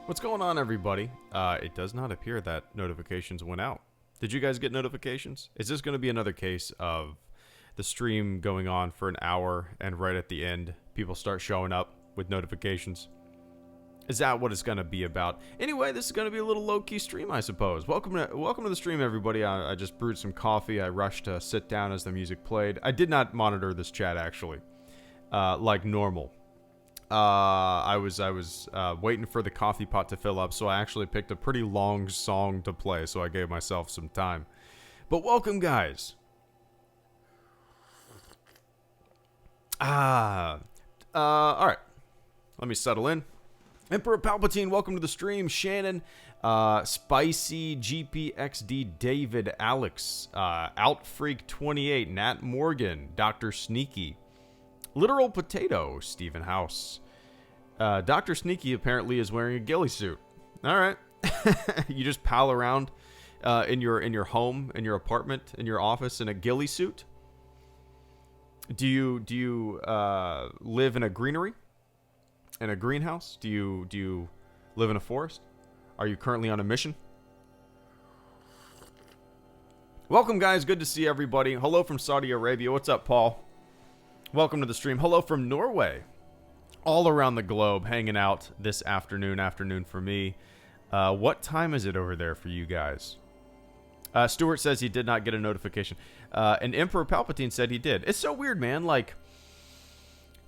What's going on, everybody? It does not appear that notifications went out. Did you guys get notifications? Is this going to be another case of the stream going on for an hour and right at the end, people start showing up with notifications? Is that what it's going to be about? Anyway, this is going to be a little low-key stream, I suppose. Welcome to the stream, everybody. I just brewed some coffee. I rushed to sit down as the music played. I did not monitor this chat, actually, like normal. I was waiting for the coffee pot to fill up, so I actually picked a pretty long song to play, so I gave myself some time. But welcome, guys. All right. Let me settle in. Emperor Palpatine, welcome to the stream. Shannon, Spicy, GPXD, David, Alex, Outfreak28, Nat Morgan, Dr. Sneaky, Literal Potato, Stephen House. Dr. Sneaky apparently is wearing a ghillie suit. All right. You just pal around in your home, in your apartment, in your office in a ghillie suit? Do you live in a greenery? In a greenhouse? Do you live in a forest? Are you currently on a mission? Welcome, guys. Good to see everybody. Hello from Saudi Arabia. What's up, Paul? Welcome to the stream. Hello from Norway. All around the globe, hanging out this afternoon for me. What time is it over there for you guys? Stuart says he did not get a notification. And Emperor Palpatine said he did. It's so weird, man. Like,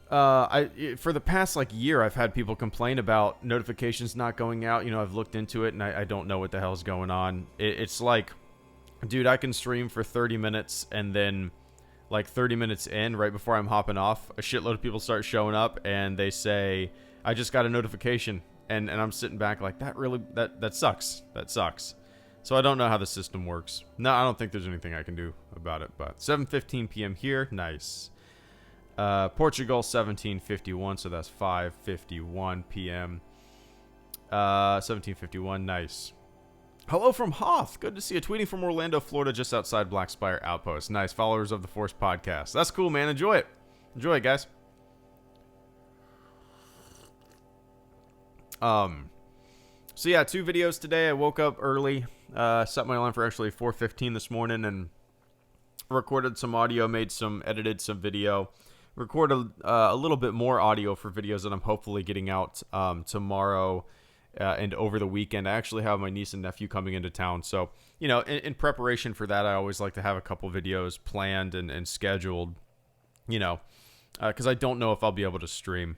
for the past year, I've had people complain about notifications not going out. You know, I've looked into it and I don't know what the hell's going on. It's like, dude, I can stream for 30 minutes and then 30 minutes in, right before I'm hopping off, a shitload of people start showing up and they say, I just got a notification. And I'm sitting back like, that sucks. That sucks. So I don't know how the system works. No, I don't think there's anything I can do about it, but 7:15 p.m. here. Nice. Portugal, 17:51, so that's 5:51 p.m. 17:51, nice. Hello from Hoth. Good to see you. Tweeting from Orlando, Florida, just outside Black Spire Outpost. Nice. Followers of the Force podcast. That's cool, man. Enjoy it. Enjoy it, guys. So yeah, 2 videos today. I woke up early. Set my alarm for actually 4:15 this morning and recorded some audio, edited some video. Recorded a little bit more audio for videos that I'm hopefully getting out tomorrow. And over the weekend, I actually have my niece and nephew coming into town. So, you know, in preparation for that, I always like to have a couple videos planned and scheduled, you know, because I don't know if I'll be able to stream.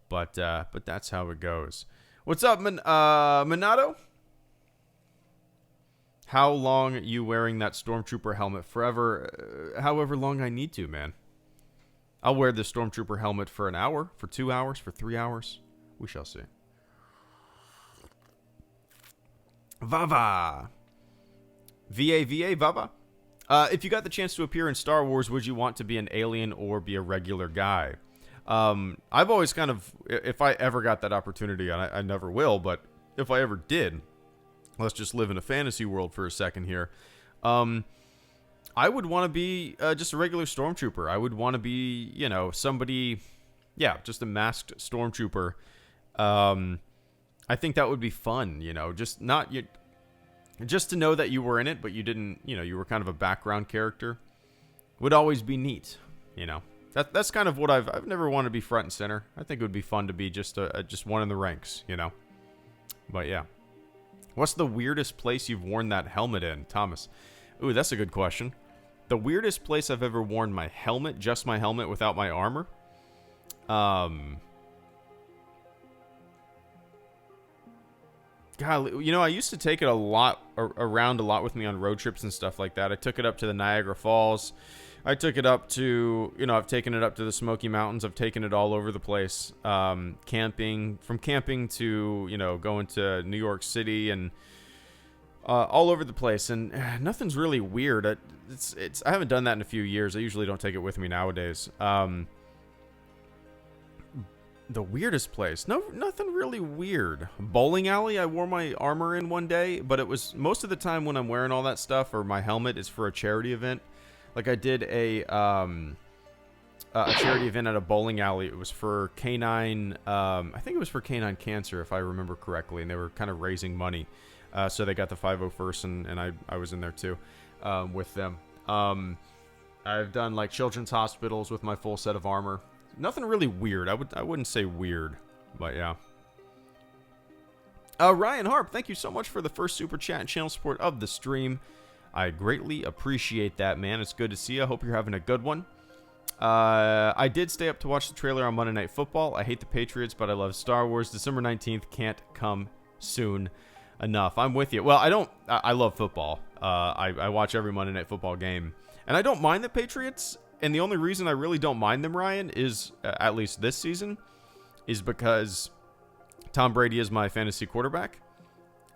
But that's how it goes. What's up, Minato? How long you wearing that Stormtrooper helmet? Forever, however long I need to, man. I'll wear the Stormtrooper helmet for an hour, for 2 hours, for 3 hours. We shall see. Vava. V-A-V-A, Vava. If you got the chance to appear in Star Wars, would you want to be an alien or be a regular guy? I've always kind of, if I ever got that opportunity, and I never will, but if I ever did, let's just live in a fantasy world for a second here. I would want to be just a regular Stormtrooper. I would want to be, you know, somebody, yeah, just a masked Stormtrooper. I think that would be fun, you know, just to know that you were in it, but you didn't, you know, you were kind of a background character. Would always be neat, you know. That's kind of what I've never wanted to be front and center. I think it would be fun to be just one in the ranks, you know. But yeah. What's the weirdest place you've worn that helmet in, Thomas? Ooh, that's a good question. The weirdest place I've ever worn my helmet, just my helmet without my armor. God, you know, I used to take it around a lot with me on road trips and stuff like that. I took it up to the Niagara Falls. I took it up to, you know, I've taken it up to the Smoky Mountains. I've taken it all over the place. From camping to, you know, going to New York City and all over the place. And nothing's really weird. I haven't done that in a few years. I usually don't take it with me nowadays. The weirdest place? No, nothing really weird. Bowling alley, I wore my armor in one day, but it was most of the time when I'm wearing all that stuff or my helmet is for a charity event. Like I did a a charity event at a bowling alley. It was for canine, I think it was for canine cancer, if I remember correctly, and they were kind of raising money. So they got the 501st, and I was in there too, with them. I've done like children's hospitals with my full set of armor. Nothing really weird. I wouldn't say weird, but yeah. Ryan Harp, thank you so much for the first super chat and channel support of the stream. I greatly appreciate that, man. It's good to see you. I hope you're having a good one. I did stay up to watch the trailer on Monday Night Football. I hate the Patriots, but I love Star Wars. December 19th can't come soon enough. I'm with you. Well, I love football. I watch every Monday Night Football game. And I don't mind the Patriots. And the only reason I really don't mind them, Ryan, is, at least this season, is because Tom Brady is my fantasy quarterback.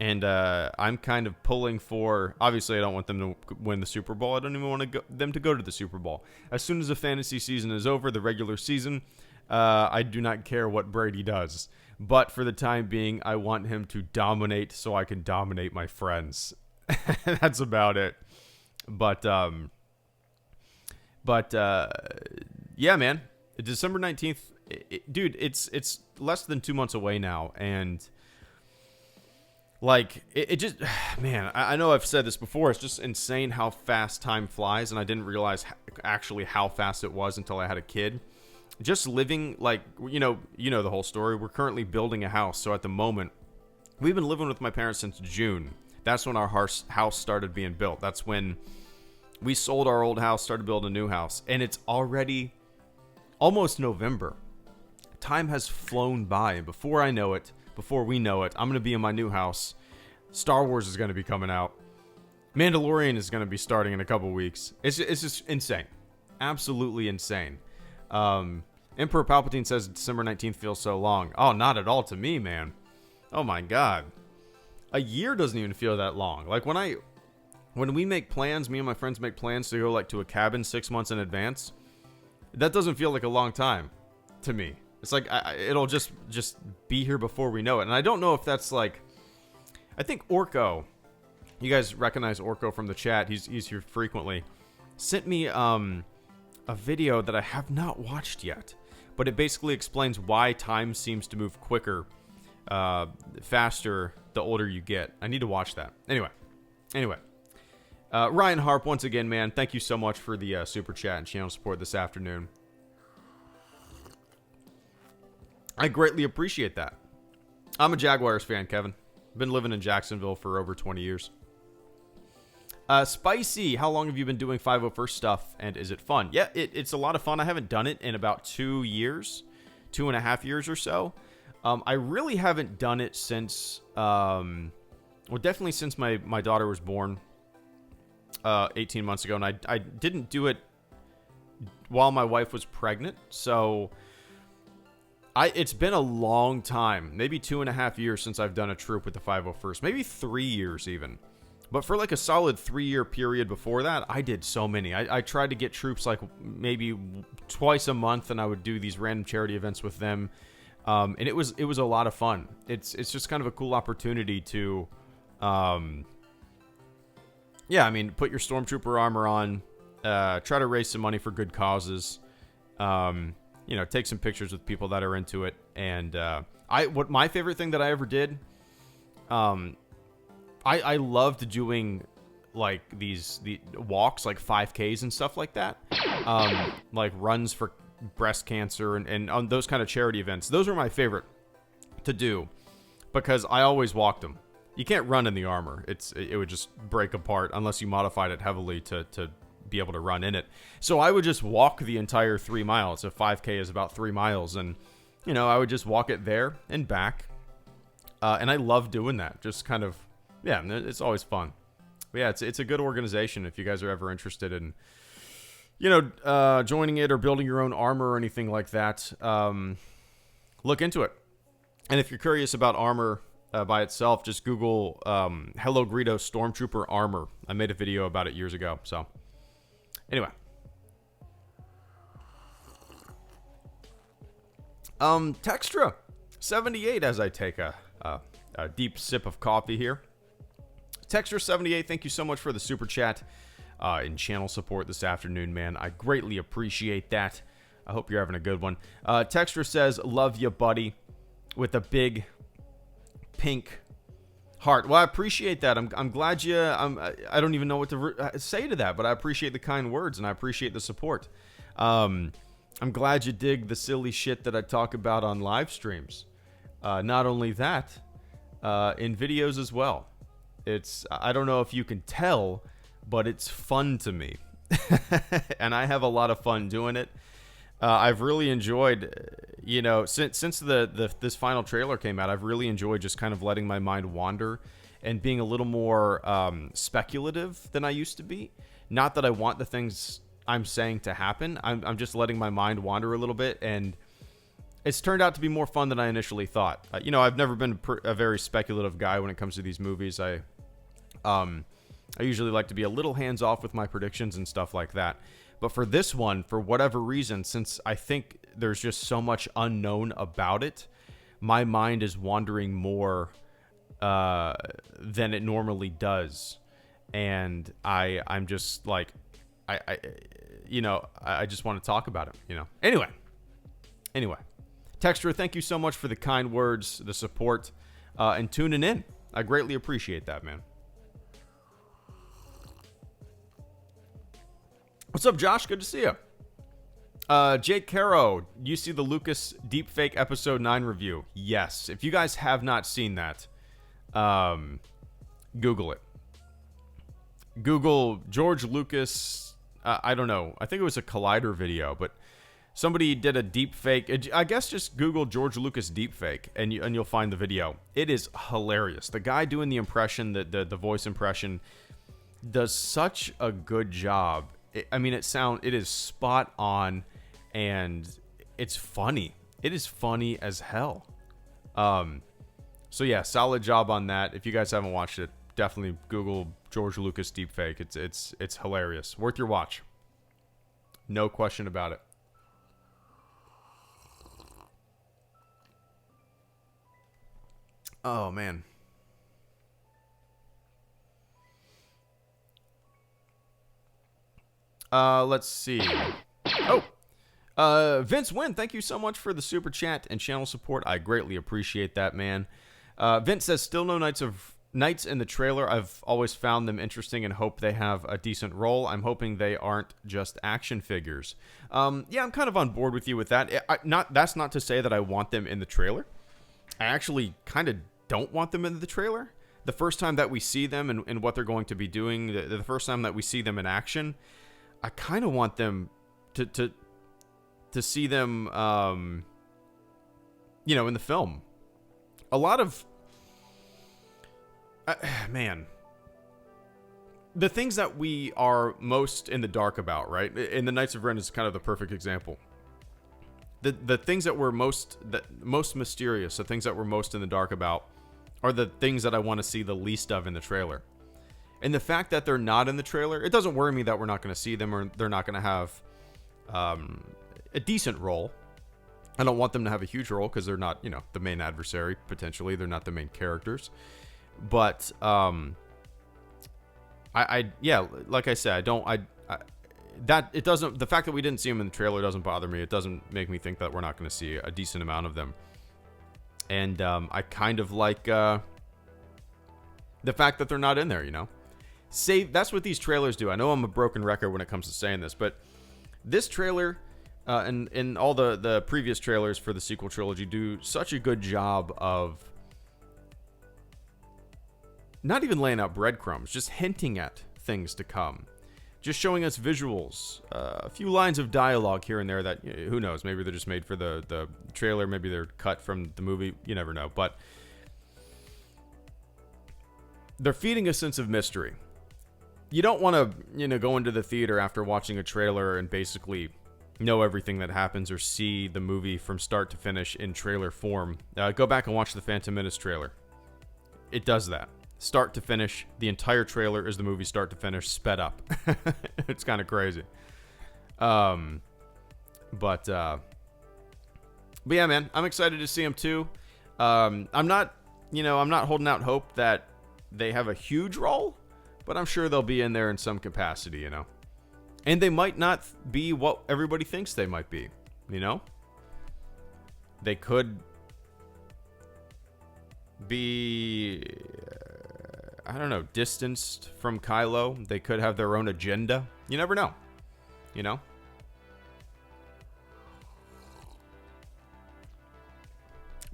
And I'm kind of pulling for... Obviously, I don't want them to win the Super Bowl. I don't even want them to go to the Super Bowl. As soon as the fantasy season is over, the regular season, I do not care what Brady does. But for the time being, I want him to dominate so I can dominate my friends. That's about it. But yeah, man. December 19th... dude, it's less than 2 months away now, and... Like, it just, man, I know I've said this before, it's just insane how fast time flies, and I didn't realize actually how fast it was until I had a kid. Just living, like, you know the whole story. We're currently building a house, so at the moment, we've been living with my parents since June. That's when our house started being built. That's when we sold our old house, started building a new house, and it's already almost November. Time has flown by, and before we know it, I'm going to be in my new house. Star Wars is going to be coming out. Mandalorian is going to be starting in a couple weeks. It's just insane. Absolutely insane. Emperor Palpatine says December 19th feels so long. Oh, not at all to me, man. Oh my god. A year doesn't even feel that long. Like when we make plans, me and my friends make plans to go like to a cabin 6 months in advance, that doesn't feel like a long time to me. It's like, it'll just be here before we know it. And I don't know if that's like... I think Orko, you guys recognize Orko from the chat, he's here frequently, sent me a video that I have not watched yet. But it basically explains why time seems to move quicker, faster, the older you get. I need to watch that. Anyway. Ryan Harp, once again, man, thank you so much for the super chat and channel support this afternoon. I greatly appreciate that. I'm a Jaguars fan, Kevin. Been living in Jacksonville for over 20 years. Spicy, how long have you been doing 501st stuff, and is it fun? Yeah, it's a lot of fun. I haven't done it in about 2 years, 2.5 years or so. I really haven't done it since, well, definitely since my daughter was born 18 months ago, and I didn't do it while my wife was pregnant, so... It's been a long time, maybe 2.5 years since I've done a troop with the 501st, maybe 3 years even. But for like a solid 3-year period before that, I did so many. I tried to get troops like maybe twice a month, and I would do these random charity events with them. And it was a lot of fun. It's just kind of a cool opportunity to, yeah, I mean, put your Stormtrooper armor on, try to raise some money for good causes. You know, take some pictures with people that are into it. And what my favorite thing that I ever did, I loved doing like the walks, like 5Ks and stuff like that. Like runs for breast cancer and on those kind of charity events. Those were my favorite to do because I always walked them. You can't run in the armor. It would just break apart unless you modified it heavily to be able to run in it. So I would just walk the entire 3 miles. A 5K is about 3 miles, and you know, I would just walk it there and back. And I love doing that. Just kind of, yeah, it's always fun. But yeah, it's a good organization if you guys are ever interested in, you know, joining it or building your own armor or anything like that. Look into it. And if you're curious about armor by itself, just Google Hello Greedo Stormtrooper Armor. I made a video about it years ago, so... Anyway. Textra 78 as I take a deep sip of coffee here. Textra 78, thank you so much for the super chat and channel support this afternoon, man. I greatly appreciate that. I hope you're having a good one. Texture says, love you, buddy, with a big pink heart. Well, I appreciate that. I'm glad you, I don't even know what to say to that, but I appreciate the kind words and I appreciate the support. I'm glad you dig the silly shit that I talk about on live streams. Not only that, in videos as well. I don't know if you can tell, but it's fun to me. And I have a lot of fun doing it. I've really enjoyed, since this final trailer came out, I've really enjoyed just kind of letting my mind wander and being a little more speculative than I used to be. Not that I want the things I'm saying to happen. I'm just letting my mind wander a little bit, and it's turned out to be more fun than I initially thought. I've never been a very speculative guy when it comes to these movies. I usually like to be a little hands-off with my predictions and stuff like that. But for this one, for whatever reason, since I think there's just so much unknown about it, my mind is wandering more than it normally does. And I'm just like, I just want to talk about it, Anyway. Texture, thank you so much for the kind words, the support, and tuning in. I greatly appreciate that, man. What's up, Josh? Good to see you. Jake Caro, you see the Lucas Deepfake Episode 9 review? Yes. If you guys have not seen that, Google it. Google George Lucas, I don't know. I think it was a Collider video, but somebody did a deepfake. I guess just Google George Lucas deepfake, and you'll find the video. It is hilarious. The guy doing the impression, the voice impression, does such a good job. It is spot on, and it's funny. It is funny as hell. So yeah, solid job on that. If you guys haven't watched it, definitely Google George Lucas deepfake. It's hilarious. Worth your watch. No question about it. Oh man. Let's see. Vince Wynn, thank you so much for the super chat and channel support. I greatly appreciate that, man. Vince says, still no Knights in the trailer. I've always found them interesting and hope they have a decent role. I'm hoping they aren't just action figures. Yeah, I'm kind of on board with you with that. That's not to say that I want them in the trailer. I actually kind of don't want them in the trailer. The first time that we see them and what they're going to be doing, the first time that we see them in action, I kind of want them to see them, in the film. A lot of, man, the things that we are most in the dark about, right? In the Knights of Ren is kind of the perfect example. The things that we're most mysterious, the things that we're most in the dark about, are the things that I want to see the least of in the trailer. And the fact that they're not in the trailer, it doesn't worry me that we're not going to see them or they're not going to have a decent role. I don't want them to have a huge role because they're not, the main adversary, potentially. They're not the main characters. But, like I said, the fact that we didn't see them in the trailer doesn't bother me. It doesn't make me think that we're not going to see a decent amount of them. And I kind of like the fact that they're not in there, That's what these trailers do. I know I'm a broken record when it comes to saying this, but this trailer and all the previous trailers for the sequel trilogy do such a good job of not even laying out breadcrumbs, just hinting at things to come. Just showing us visuals, a few lines of dialogue here and there that, who knows, maybe they're just made for the trailer, maybe they're cut from the movie, you never know. But they're feeding a sense of mystery. You don't want to, go into the theater after watching a trailer and basically know everything that happens or see the movie from start to finish in trailer form. Go back and watch the Phantom Menace trailer. It does that. Start to finish, the entire trailer is the movie start to finish, sped up. It's kind of crazy. But yeah, man, I'm excited to see them too. I'm not holding out hope that they have a huge role, but I'm sure they'll be in there in some capacity, And they might not be what everybody thinks they might be. You know? They could be, I don't know, distanced from Kylo. They could have their own agenda. You never know. You know?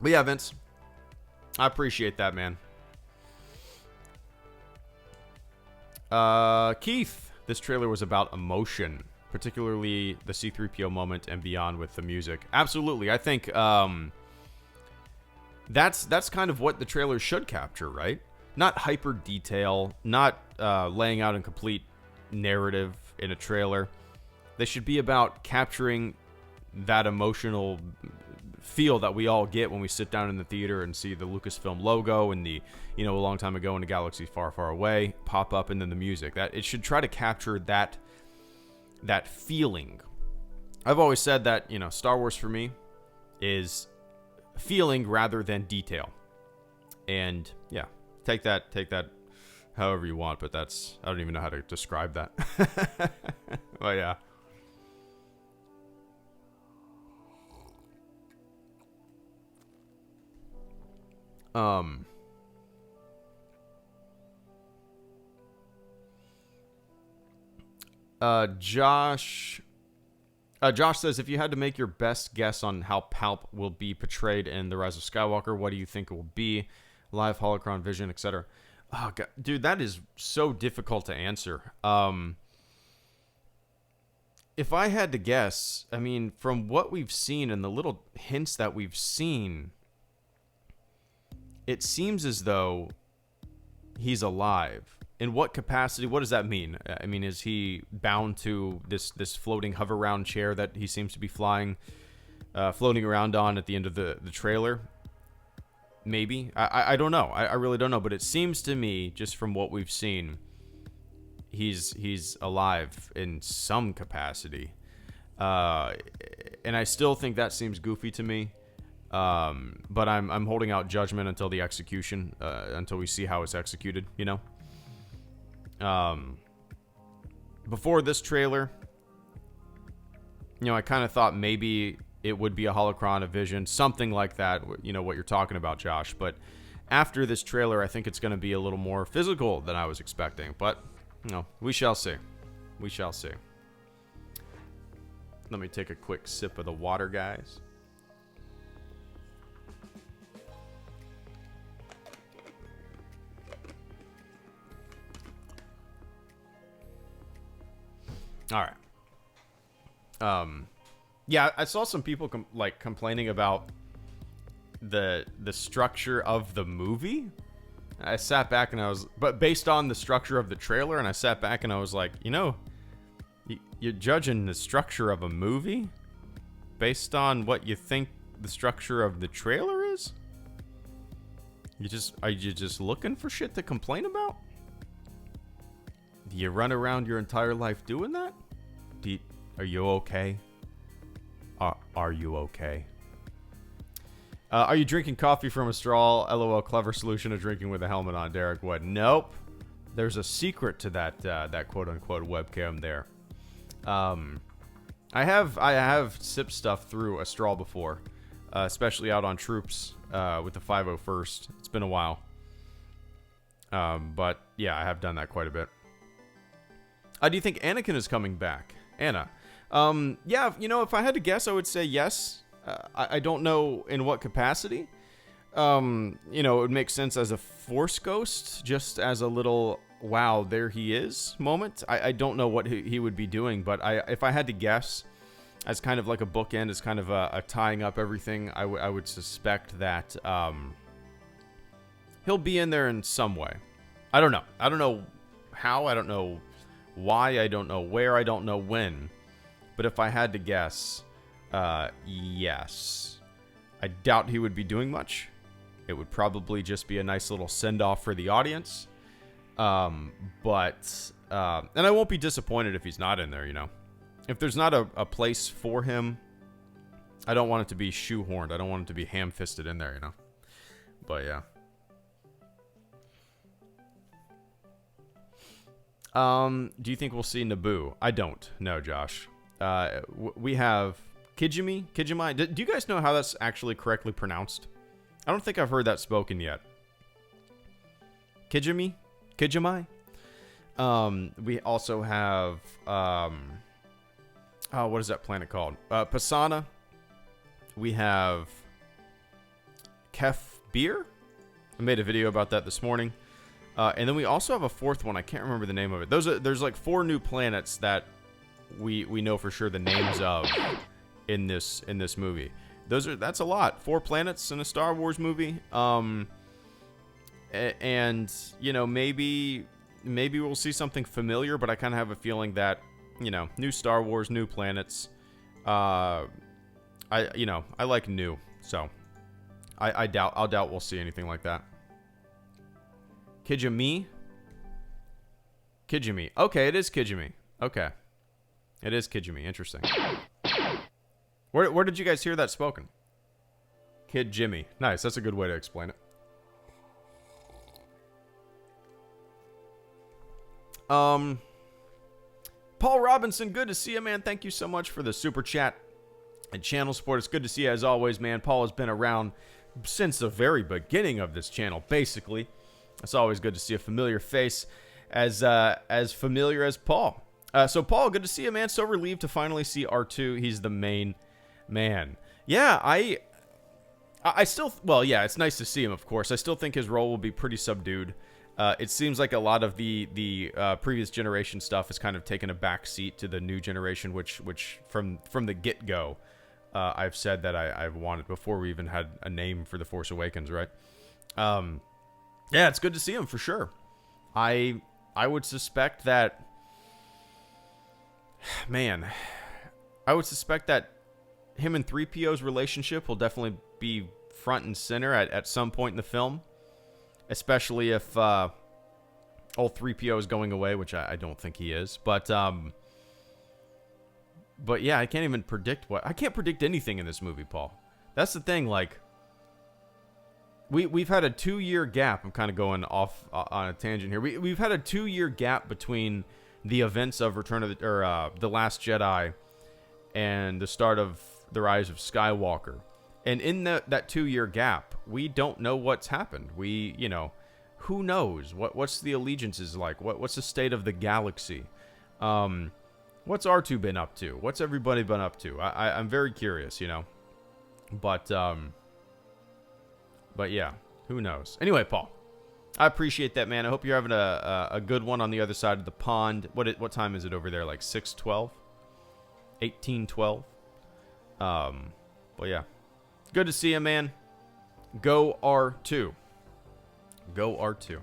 But yeah, Vince, I appreciate that, man. Keith, this trailer was about emotion, particularly the C-3PO moment and beyond with the music. Absolutely. I think that's kind of what the trailer should capture, right? Not hyper detail, not laying out a complete narrative in a trailer. They should be about capturing that emotional feel that we all get when we sit down in the theater and see the Lucasfilm logo and the, you know, a long time ago in a galaxy far, far away pop up, and then the music. That it should try to capture that feeling. I've always said that, you know, Star Wars for me is feeling rather than detail. And yeah, take that however you want, but that's, I don't even know how to describe that. But yeah. Josh says, if you had to make your best guess on how Palp will be portrayed in The Rise of Skywalker, what do you think it will be? Live, holocron, vision, etc. Oh, God, dude, that is so difficult to answer. If I had to guess, I mean, from what we've seen and the little hints that we've seen, it seems as though he's alive. In what capacity? What does that mean? I mean, is he bound to this floating hover round chair that he seems to be floating around on at the end of the trailer? Maybe. I don't know. I really don't know. But it seems to me, just from what we've seen, he's alive in some capacity. And I still think that seems goofy to me. But I'm holding out judgment until the execution, until we see how it's executed, you know? Before this trailer, you know, I kind of thought maybe it would be a holocron, a vision, something like that, you know, what you're talking about, Josh. But after this trailer, I think it's going to be a little more physical than I was expecting. But, you know, we shall see. We shall see. Let me take a quick sip of the water, guys. All right. Yeah, I saw some people complaining about the structure of the movie. I sat back and but based on the structure of the trailer, and I sat back and I was like, you know, you're judging the structure of a movie based on what you think the structure of the trailer is? Are you just looking for shit to complain about? Do you run around your entire life doing that? Are you okay? Are you okay? Are you drinking coffee from a straw? LOL, clever solution to drinking with a helmet on. Derek Wood. Nope. There's a secret to that quote-unquote webcam there. I have sipped stuff through a straw before, especially out on troops with the 501st. It's been a while. But yeah, I have done that quite a bit. Do you think Anakin is coming back? Anna. Yeah, you know, if I had to guess, I would say yes. I don't know in what capacity. You know, it would make sense as a Force ghost, just as a little, wow, there he is moment. I don't know what he would be doing, but if I had to guess, as kind of like a bookend, as kind of a tying up everything, I would suspect that he'll be in there in some way. I don't know. I don't know how. I don't know why. I don't know where. I don't know when. But if I had to guess, yes. I doubt he would be doing much. It would probably just be a nice little send-off for the audience. But I won't be disappointed if he's not in there, you know. If there's not a place for him, I don't want it to be shoehorned. I don't want it to be ham-fisted in there, you know. But yeah. Do you think we'll see Naboo? I don't. No, Josh. We have Kijimi? Do you guys know how that's actually correctly pronounced? I don't think I've heard that spoken yet. Kijimi? We also have, what is that planet called? Pisana. We have Kef Beer. I made a video about that this morning. And then we also have a fourth one. I can't remember the name of it. There's like 4 new planets that we know for sure the names of in this movie. That's a lot. 4 planets in a Star Wars movie. And you know, maybe we'll see something familiar, but I kind of have a feeling that, you know, new Star Wars, new planets. I like new, so I'll doubt we'll see anything like that. Kijimi. Okay, it is Kijimi. Okay, it is Kijimi. Interesting. Where did you guys hear that spoken? Kid Jimmy. Nice. That's a good way to explain it. Paul Robinson, good to see you, man. Thank you so much for the super chat and channel support. It's good to see you as always, man. Paul has been around since the very beginning of this channel, basically. It's always good to see a familiar face, as familiar as Paul. So Paul, good to see you, man. So relieved to finally see R2. He's the main man. Yeah, I still, well, yeah, it's nice to see him, of course. I still think his role will be pretty subdued. It seems like a lot of the previous generation stuff has kind of taken a back seat to the new generation, which from the get-go, I've said that I've wanted before we even had a name for The Force Awakens, right? Yeah, it's good to see him for sure. I would suspect that, man, I would suspect that him and 3PO's relationship will definitely be front and center at some point in the film. Especially if old 3PO is going away, which I don't think he is. But yeah, I can't even predict I can't predict anything in this movie, Paul. That's the thing, like, we've had a 2-year gap. I'm kind of going off on a tangent here. We've had a 2-year gap between the events of The Last Jedi and the start of The Rise of Skywalker. And in that 2-year gap, we don't know what's happened. You know, who knows? What's the allegiances like? What's the state of the galaxy? What's R2 been up to? What's everybody been up to? I'm very curious, you know. But yeah, who knows? Anyway, Paul, I appreciate that, man. I hope you're having a good one on the other side of the pond. What time is it over there? Like 6:12? 18:12? Well, yeah. Good to see you, man. Go R2. Go R2.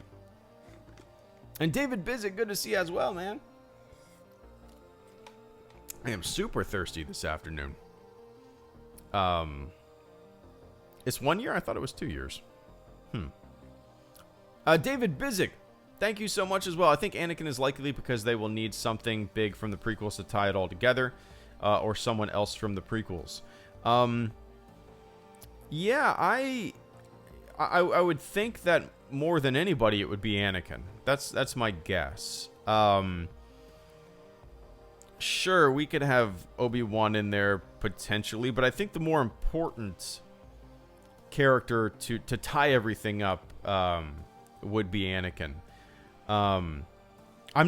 And David Bizik, good to see you as well, man. I am super thirsty this afternoon. It's 1 year? I thought it was 2 years. David Bizik, thank you so much as well. I think Anakin is likely because they will need something big from the prequels to tie it all together, or someone else from the prequels. Yeah, I would think that more than anybody it would be Anakin. That's my guess. Sure, we could have Obi-Wan in there potentially, but I think the more important character to tie everything up would be Anakin. I'm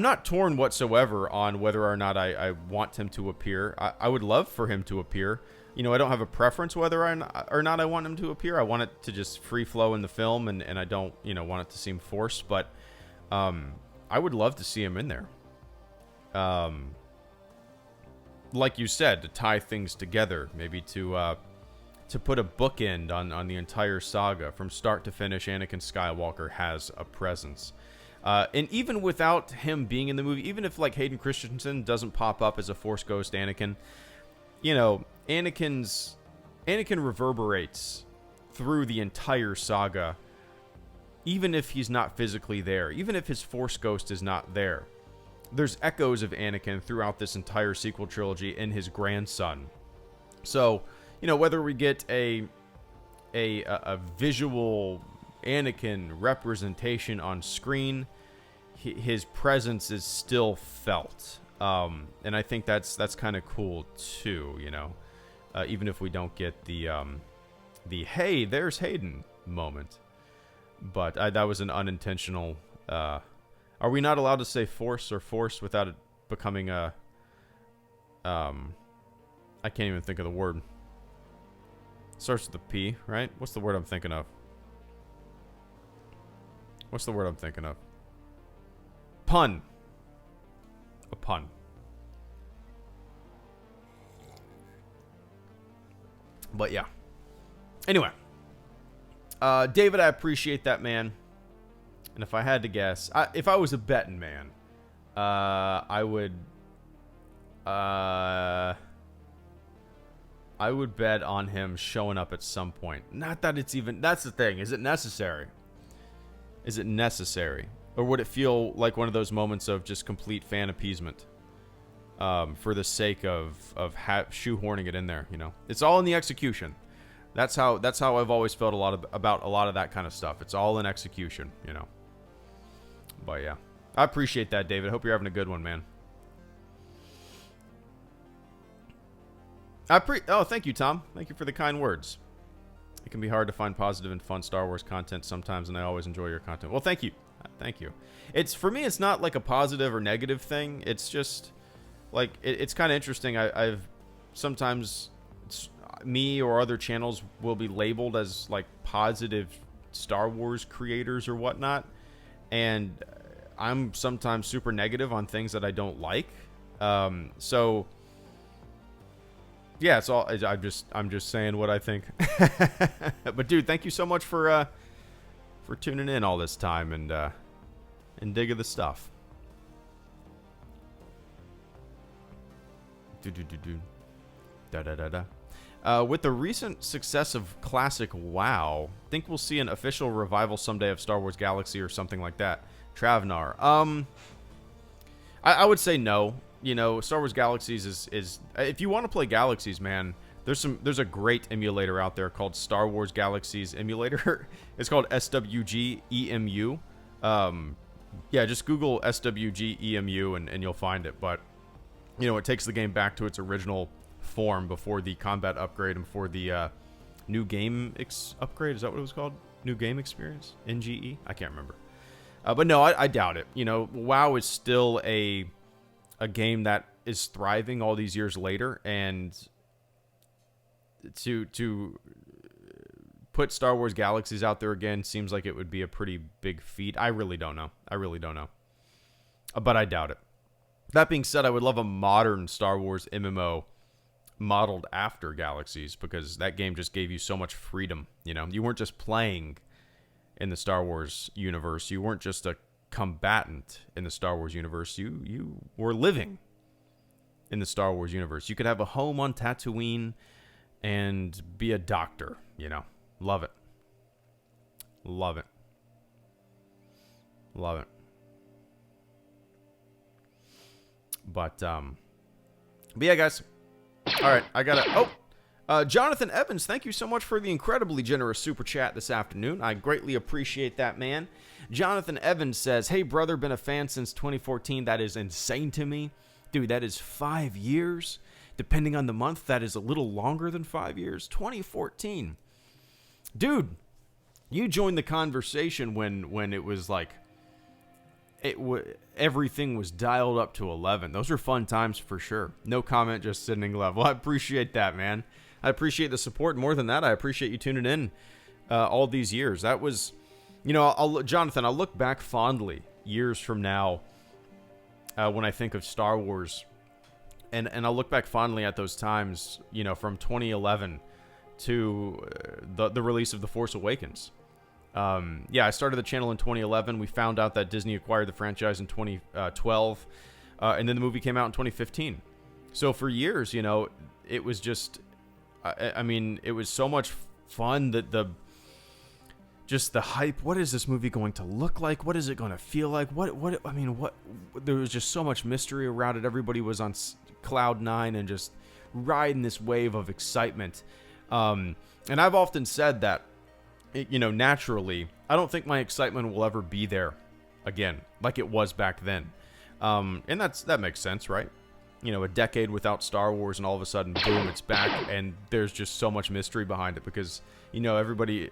not torn whatsoever on whether or not I want him to appear. I would love for him to appear. You know, I don't have a preference whether or not I want him to appear. I want it to just free flow in the film, and I don't, you know, want it to seem forced. But I would love to see him in there. Like you said, to tie things together, maybe to put a bookend on the entire saga from start to finish. Anakin Skywalker has a presence. And even without him being in the movie, even if like Hayden Christensen doesn't pop up as a Force Ghost Anakin, you know, Anakin reverberates through the entire saga, even if he's not physically there, even if his Force Ghost is not there. There's echoes of Anakin throughout this entire sequel trilogy in his grandson. So, you know, whether we get a visual Anakin representation on screen, his presence is still felt. And I think that's kind of cool too, you know. even if we don't get the hey, there's Hayden moment. But that was an unintentional. Are we not allowed to say force or force without it becoming a? I can't even think of the word. Starts with a P, right? What's the word I'm thinking of? What's the word I'm thinking of? Pun. A pun. But yeah. Anyway. David, I appreciate that, man. And if I had to guess, if I was a betting man, I would bet on him showing up at some point. Not that it's even... That's the thing. Is it necessary? Is it necessary? Or would it feel like one of those moments of just complete fan appeasement? For the sake of shoehorning it in there, you know? It's all in the execution. That's how I've always felt about a lot of that kind of stuff. It's all in execution, you know? But yeah. I appreciate that, David. Hope you're having a good one, man. Oh, thank you, Tom. Thank you for the kind words. It can be hard to find positive and fun Star Wars content sometimes, and I always enjoy your content. Well, thank you. Thank you. For me, it's not like a positive or negative thing. It's just like it's kind of interesting. I've sometimes me or other channels will be labeled as like positive Star Wars creators or whatnot, and I'm sometimes super negative on things that I don't like. So yeah, it's all. I'm just saying what I think. But dude, thank you so much for tuning in all this time and digging the stuff. With the recent success of classic WoW, think we'll see an official revival someday of Star Wars Galaxy or something like that. Travnar. I would say no. You know, Star Wars Galaxies is if you want to play Galaxies, man, there's a great emulator out there called Star Wars Galaxies Emulator. It's called SWGEMU. Yeah, just Google SWGEMU and you'll find it. But you know, it takes the game back to its original form before the combat upgrade and before the new game upgrade. Is that what it was called? New game experience? NGE? I can't remember. But no, I doubt it. You know, WoW is still a game that is thriving all these years later, and to put Star Wars Galaxies out there again seems like it would be a pretty big feat. I really don't know. But I doubt it. That being said, I would love a modern Star Wars MMO modeled after Galaxies, because that game just gave you so much freedom. You know, you weren't just playing in the Star Wars universe. You weren't just a combatant in the Star Wars universe. You were living in the Star Wars universe. You could have a home on Tatooine and be a doctor, you know. Love it. Love it. Love it. But yeah, guys. All right, I gotta... Jonathan Evans, thank you so much for the incredibly generous super chat this afternoon. I greatly appreciate that, man. Jonathan Evans says, hey, brother, been a fan since 2014. That is insane to me. Dude, that is 5 years. Depending on the month, that is a little longer than 5 years. 2014. Dude, you joined the conversation when it was like... everything was dialed up to 11. Those are fun times for sure. No comment, just sitting level. I appreciate that, man. I appreciate the support. More than that, I appreciate you tuning in all these years. That was, you know, Jonathan, I'll look back fondly years from now when I think of Star Wars, and I'll look back fondly at those times, you know, from 2011 to the release of The Force Awakens. Yeah, I started the channel in 2011. We found out that Disney acquired the franchise in 2012, and then the movie came out in 2015. So for years, you know, it was just, I mean, it was so much fun that the hype. What is this movie going to look like? What is it going to feel like? There was just so much mystery around it. Everybody was on cloud nine and just riding this wave of excitement. And I've often said that, you know, naturally, I don't think my excitement will ever be there again, like it was back then. And that makes sense, right? a decade without Star Wars, and all of a sudden, boom, it's back, and there's just so much mystery behind it because, everybody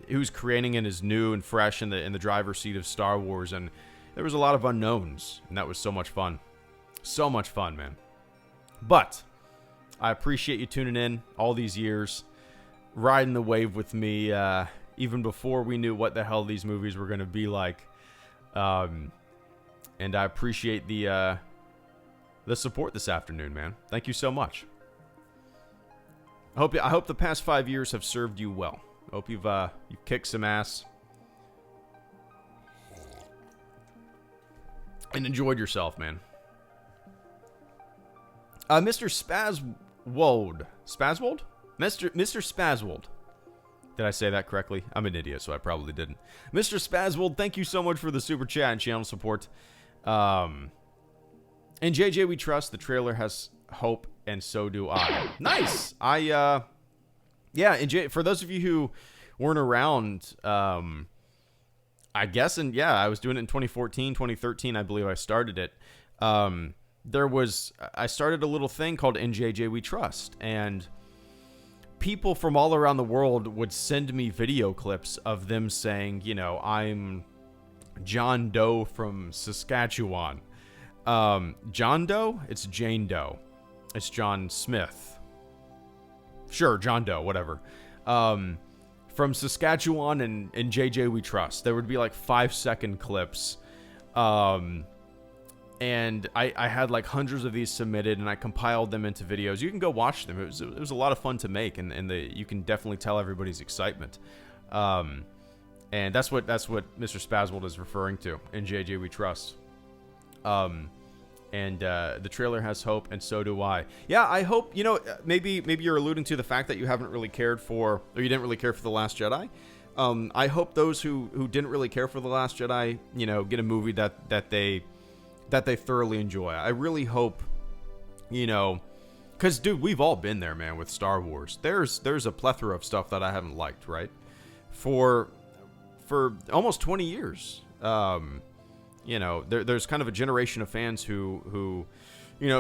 who's creating it is new and fresh in the driver's seat of Star Wars, and there was a lot of unknowns, and that was so much fun. So much fun, man. But I appreciate you tuning in all these years, riding the wave with me, even before we knew what the hell these movies were going to be like. And I appreciate the support this afternoon, man. Thank you so much. I hope the past 5 years have served you well. I hope you've kicked some ass and enjoyed yourself, man. Mr. Spazwold. Spazwold? Mr. Spazwold. Did I say that correctly? I'm an idiot, so I probably didn't. Mr. Spazwold, thank you so much for the super chat and channel support. And JJ, we trust. The trailer has hope, and so do I. Nice. Yeah, and for those of you who weren't around, I guess, and yeah, I was doing it in 2014, 2013, I believe I started it. I started a little thing called NJJ We Trust, and people from all around the world would send me video clips of them saying, I'm John Doe from Saskatchewan. John Doe? It's Jane Doe. It's John Smith. Sure, John Doe, whatever. From Saskatchewan and JJ We Trust. There would be like 5-second clips. And I had like hundreds of these submitted, and I compiled them into videos. You can go watch them. It was a lot of fun to make, and you can definitely tell everybody's excitement. And that's what Mr. Spazwold is referring to in JJ We Trust. And the trailer has hope, and so do I. Yeah, I hope, maybe you're alluding to the fact that you haven't really cared for, or you didn't really care for The Last Jedi. I hope those who didn't really care for The Last Jedi, get a movie that they thoroughly enjoy. I really hope, because, dude, we've all been there, man, with Star Wars. There's a plethora of stuff that I haven't liked, right? For almost 20 years. There's kind of a generation of fans who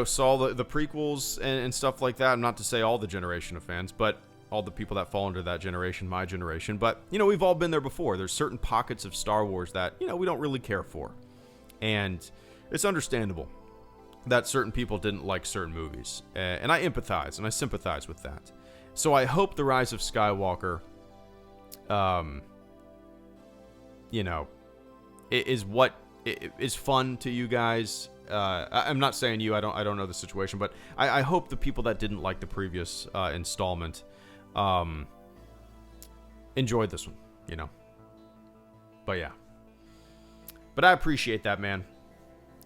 saw the prequels and stuff like that. Not to say all the generation of fans, but all the people that fall under that generation, my generation. But, we've all been there before. There's certain pockets of Star Wars that, we don't really care for. And it's understandable that certain people didn't like certain movies. And I empathize and I sympathize with that. So I hope The Rise of Skywalker, is what is fun to you guys. I'm not saying you. I don't know the situation, but I hope the people that didn't like the previous installment enjoyed this one. But yeah. But I appreciate that, man.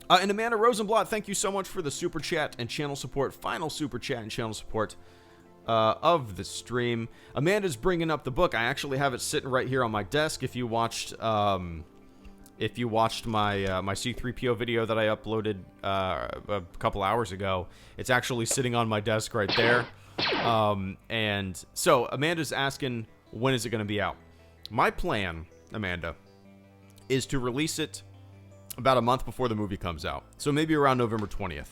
And Amanda Rosenblatt, thank you so much for the super chat and channel support. Final super chat and channel support of the stream. Amanda's bringing up the book. I actually have it sitting right here on my desk. If you watched my C-3PO video that I uploaded a couple hours ago, it's actually sitting on my desk right there. And so Amanda's asking, when is it going to be out? My plan, Amanda, is to release it about a month before the movie comes out. So maybe around November 20th.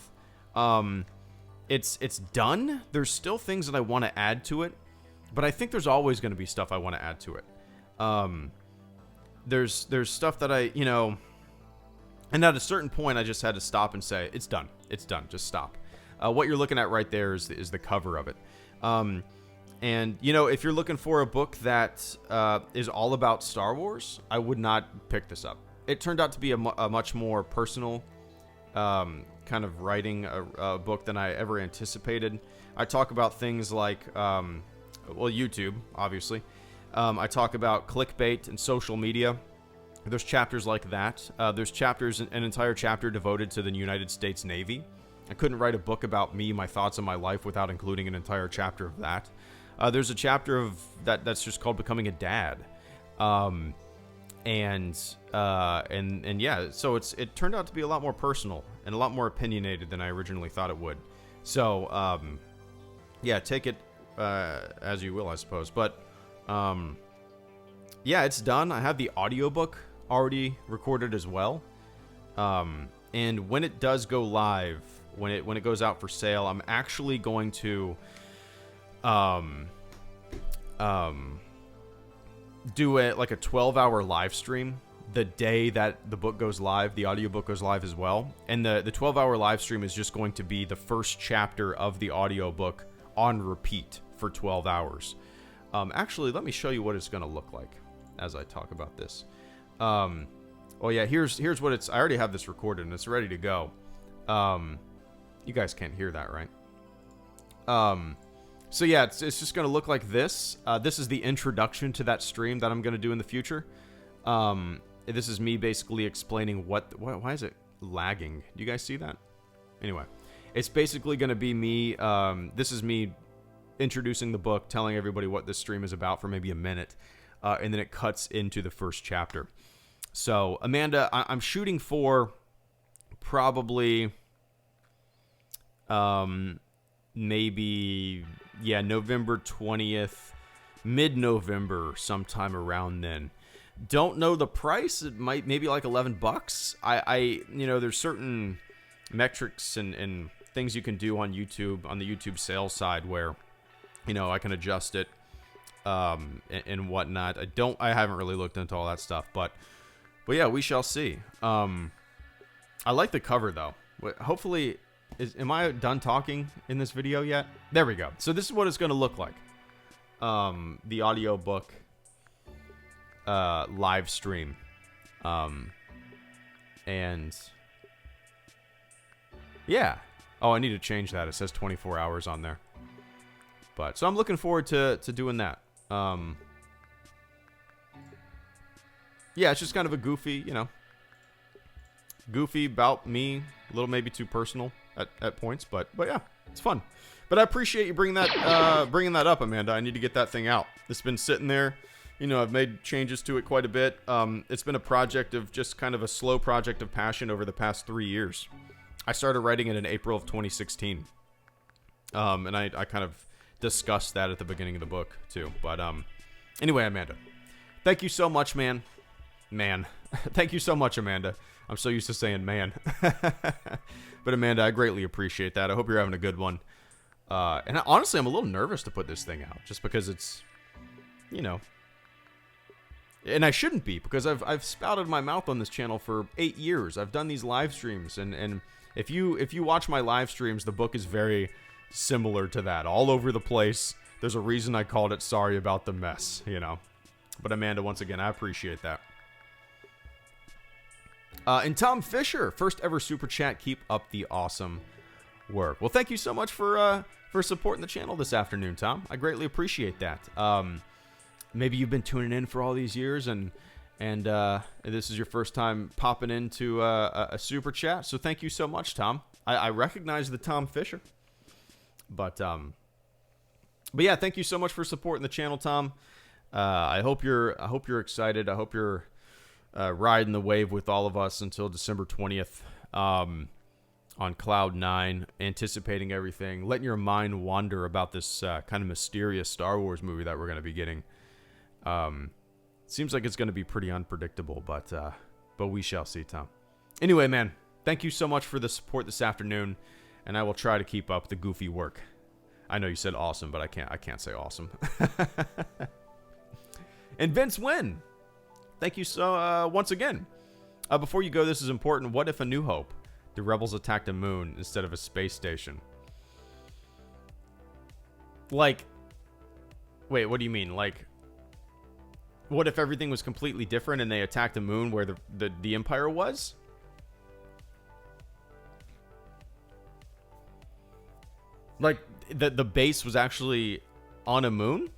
It's done. There's still things that I want to add to it, but I think there's always going to be stuff I want to add to it. There's stuff that and at a certain point I just had to stop and say, it's done. It's done. Just stop. What you're looking at right there is the cover of it. And, if you're looking for a book that is all about Star Wars, I would not pick this up. It turned out to be a much more personal kind of writing a book than I ever anticipated. I talk about things like, YouTube, obviously. I talk about clickbait and social media. There's chapters like that. There's chapters, an entire chapter devoted to the United States Navy. I couldn't write a book about me, my thoughts on my life without including an entire chapter of that. There's a chapter of that's just called Becoming a Dad. And yeah, so it turned out to be a lot more personal and a lot more opinionated than I originally thought it would. So, yeah, take it as you will, I suppose. But, yeah, it's done. I have the audiobook already recorded as well. And when it does go live, when it goes out for sale, I'm actually going to do it like a 12-hour live stream the day that the book goes live. The audiobook goes live as well, and the 12-hour live stream is just going to be the first chapter of the audiobook on repeat for 12 hours. Actually, let me show you what it's going to look like as I talk about this. Oh yeah, here's what it's. I already have this recorded and it's ready to go. You guys can't hear that, right? So yeah, it's just going to look like this. This is the introduction to that stream that I'm going to do in the future. This is me basically explaining why is it lagging? Do you guys see that? Anyway, it's basically going to be me. This is me introducing the book, telling everybody what this stream is about for maybe a minute, and then it cuts into the first chapter. So, Amanda, I'm shooting for probably maybe, yeah, November 20th, mid-November, sometime around then. Don't know the price. It might maybe like $11. I there's certain metrics and things you can do on YouTube, on the YouTube sales side, where I can adjust it and whatnot. I haven't really looked into all that stuff, but yeah, we shall see. I like the cover though. Hopefully, am I done talking in this video yet? There we go. So this is what it's going to look like. The audiobook live stream. And yeah. Oh, I need to change that. It says 24 hours on there. But so I'm looking forward to doing that. Yeah, it's just kind of a goofy, goofy about me, a little maybe too personal at points, but yeah, it's fun. But I appreciate you bringing that up, Amanda. I need to get that thing out. It's been sitting there. I've made changes to it quite a bit. It's been a project of just kind of a slow project of passion over the past 3 years. I started writing it in April of 2016. And I kind of discussed that at the beginning of the book too. But anyway, Amanda, thank you so much, man. Thank you so much, Amanda. I'm so used to saying man. But Amanda, I greatly appreciate that. I hope you're having a good one. And honestly, I'm a little nervous to put this thing out, just because it's, and I shouldn't be, because I've spouted my mouth on this channel for 8 years. I've done these live streams, and if you watch my live streams, the book is very similar to that, all over the place. There's a reason I called it Sorry About the Mess, But Amanda, once again, I appreciate that. And Tom Fisher, first ever super chat. Keep up the awesome work. Well, thank you so much for supporting the channel this afternoon, Tom. I greatly appreciate that. Maybe you've been tuning in for all these years, and this is your first time popping into a super chat. So thank you so much, Tom. I recognize the Tom Fisher, but yeah, thank you so much for supporting the channel, Tom. I hope you're excited. I hope you're riding the wave with all of us until December 20th, on Cloud 9, anticipating everything, letting your mind wander about this kind of mysterious Star Wars movie that we're going to be getting. Seems like it's going to be pretty unpredictable, but we shall see, Tom. Anyway, man, thank you so much for the support this afternoon, and I will try to keep up the goofy work. I know you said awesome, but I can't say awesome. And Vince Wynn, thank you so once again. Before you go, this is important. What if A New Hope, the rebels attacked a moon instead of a space station? Like, wait, what do you mean? Like, what if everything was completely different and they attacked a moon where the Empire was? Like, the base was actually on a moon?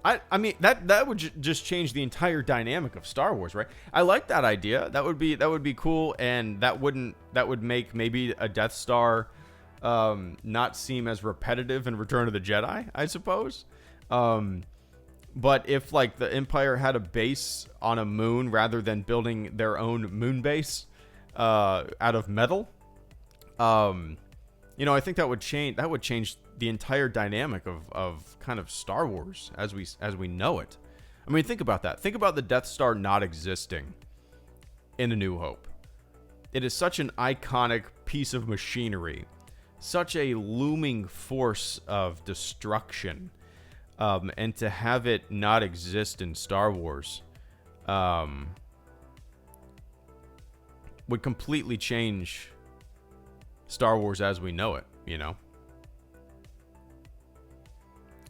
I mean, that would just change the entire dynamic of Star Wars, right? I like that idea. That would be cool, and that would make maybe a Death Star not seem as repetitive in Return of the Jedi, I suppose. But if like the Empire had a base on a moon rather than building their own moon base out of metal, I think that would change the entire dynamic of kind of Star Wars as we know it. I mean, think about that. Think about the Death Star not existing in A New Hope. It is such an iconic piece of machinery, such a looming force of destruction, and to have it not exist in Star Wars would completely change Star Wars as we know it, you know?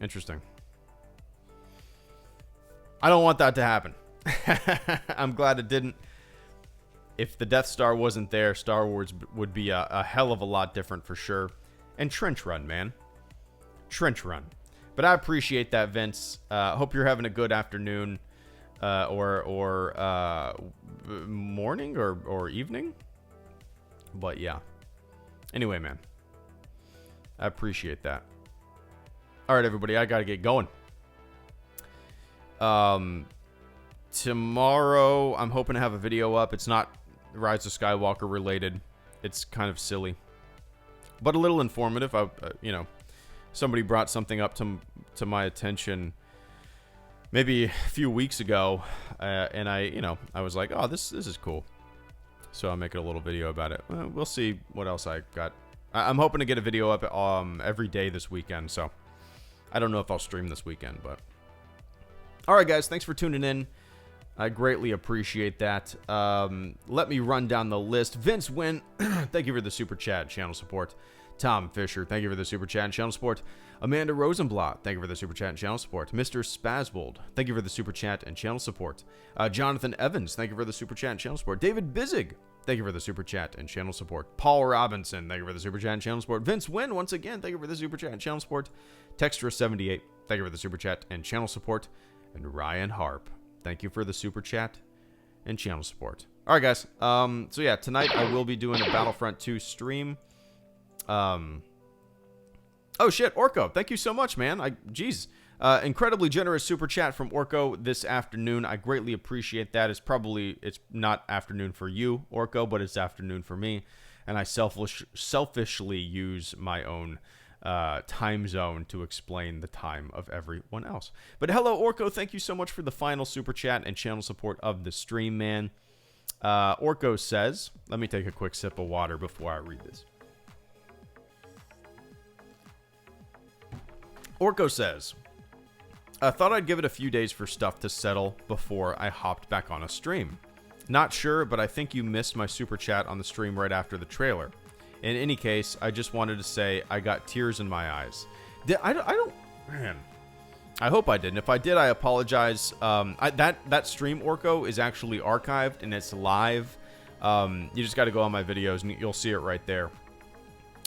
Interesting. I don't want that to happen. I'm glad it didn't. If the Death Star wasn't there, Star Wars would be a hell of a lot different for sure. And trench run, man. Trench run. But I appreciate that, Vince. Hope you're having a good afternoon or morning or evening. But yeah. Anyway, man. I appreciate that. All right, everybody. I got to get going. Tomorrow, I'm hoping to have a video up. It's not Rise of Skywalker related. It's kind of silly, but a little informative. Somebody brought something up to my attention maybe a few weeks ago, and I was like, oh, this is cool. So I'm making a little video about it. We'll see what else I got. I'm hoping to get a video up every day this weekend. So I don't know if I'll stream this weekend, but all right, guys, thanks for tuning in. I greatly appreciate that. Let me run down the list. Vince Wynn, thank you for the super chat channel support. Tom Fisher, thank you for the super chat and channel support. Amanda Rosenblatt, thank you for the super chat and channel support. Mr. Spazbold, thank you for the super chat and channel support. Jonathan Evans, thank you for the super chat and channel support. David Bizig, thank you for the super chat and channel support. Paul Robinson, thank you for the super chat and channel support. Vince Wynn, once again, thank you for the super chat and channel support. Textra78, thank you for the super chat and channel support. And Ryan Harp, thank you for the super chat and channel support. All right, guys. So yeah, tonight I will be doing a Battlefront 2 stream. Oh shit, Orko, thank you so much, man. Incredibly generous super chat from Orko this afternoon. I greatly appreciate that. It's not afternoon for you, Orko, but it's afternoon for me, and I selfishly use my own time zone to explain the time of everyone else. But hello, Orko. Thank you so much for the final super chat and channel support of the stream, man. Orko says, let me take a quick sip of water before I read this. Orko says, I thought I'd give it a few days for stuff to settle before I hopped back on a stream. Not sure, but I think you missed my super chat on the stream right after the trailer. In any case, I just wanted to say I got tears in my eyes. Man, I hope I didn't. If I did, I apologize. That stream, Orko, is actually archived and it's live. You just got to go on my videos and you'll see it right there.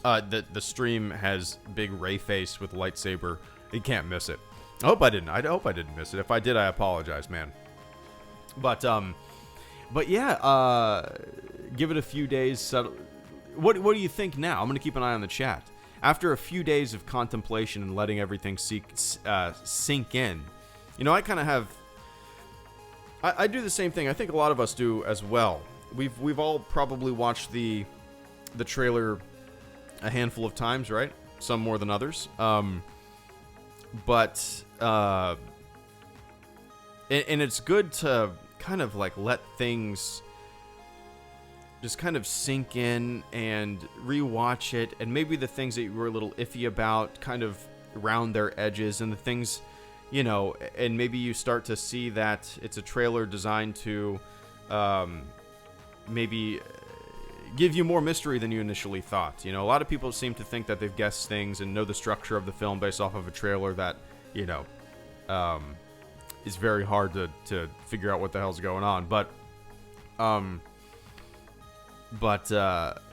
The stream has big Ray face with lightsaber. You can't miss it. I hope I didn't. I hope I didn't miss it. If I did, I apologize, man. But yeah, give it a few days. Settle. What do you think now? I'm going to keep an eye on the chat. After a few days of contemplation and letting everything sink in, I kind of have... I do the same thing. I think a lot of us do as well. We've all probably watched the trailer a handful of times, right? Some more than others. And it's good to kind of like let things just kind of sink in and rewatch it, and maybe the things that you were a little iffy about kind of round their edges, and the things, and maybe you start to see that it's a trailer designed to maybe give you more mystery than you initially thought. A lot of people seem to think that they've guessed things and know the structure of the film based off of a trailer that, is very hard to figure out what the hell's going on.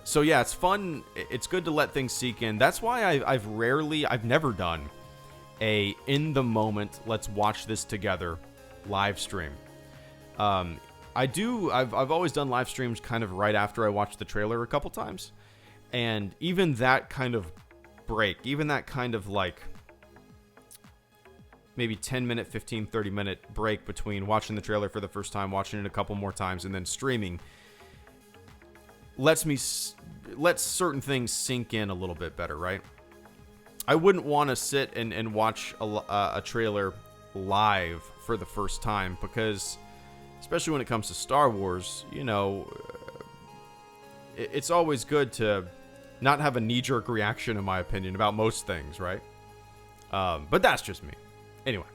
So yeah, it's fun. It's good to let things sink in. That's why I've never done a in the moment, let's watch this together live stream. I've always done live streams kind of right after I watched the trailer a couple times. And even that kind of break, even that kind of like maybe 10 minute, 15, 30 minute break between watching the trailer for the first time, watching it a couple more times, and then streaming, lets certain things sink in a little bit better, right? I wouldn't want to sit and watch a trailer live for the first time, because especially when it comes to Star Wars, you know, it's always good to not have a knee-jerk reaction, in my opinion, about most things, right? But that's just me. Anyway,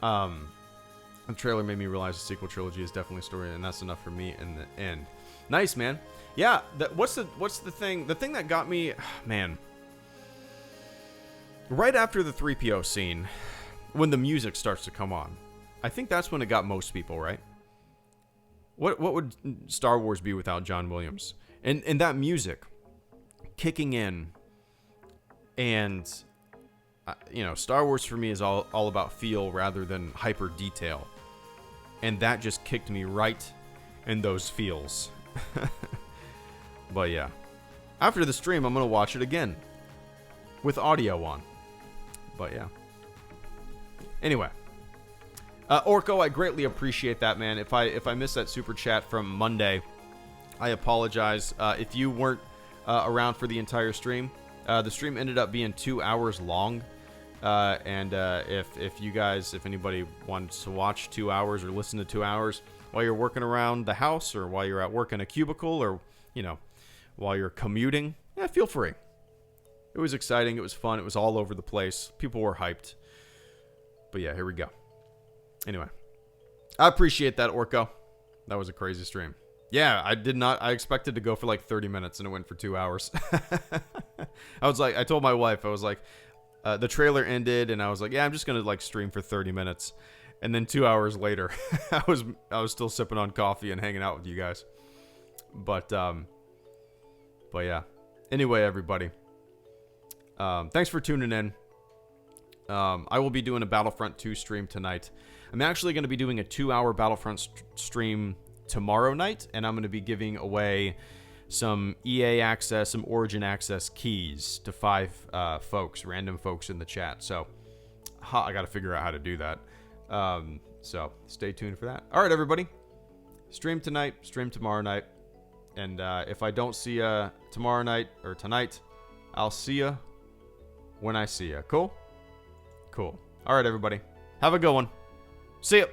the trailer made me realize the sequel trilogy is definitely a story, and that's enough for me in the end. Nice, man. Yeah, what's the thing? The thing that got me, man, right after the 3PO scene, when the music starts to come on, I think that's when it got most people, right? What would Star Wars be without John Williams? And that music kicking in, and you know, Star Wars for me is all about feel rather than hyper detail, and that just kicked me right in those feels. But yeah, after the stream, I'm gonna watch it again with audio on. But yeah. Anyway, Orko, I greatly appreciate that, man. If I missed that super chat from Monday, I apologize. If you weren't around for the entire stream, the stream ended up being 2 hours long. And if anybody wants to watch 2 hours or listen to 2 hours while you're working around the house, or while you're at work in a cubicle, or, you know, while you're commuting, yeah, feel free. It was exciting. It was fun. It was all over the place. People were hyped. But yeah, here we go. Anyway, I appreciate that, Orko. That was a crazy stream. Yeah, I expected to go for like 30 minutes, and it went for 2 hours. I told my wife, I was like, the trailer ended, and I was like, yeah, I'm just going to like stream for 30 minutes. And then 2 hours later, I was still sipping on coffee and hanging out with you guys. But yeah. Anyway, everybody, thanks for tuning in. I will be doing a Battlefront 2 stream tonight. I'm actually going to be doing a 2-hour Battlefront stream tomorrow night, and I'm going to be giving away some EA access, some Origin access keys to 5 folks, random folks in the chat. So I got to figure out how to do that. So stay tuned for that. All right, everybody. Stream tonight, stream tomorrow night. And if I don't see you tomorrow night or tonight, I'll see you when I see you. Cool? Cool. All right, everybody. Have a good one. See ya.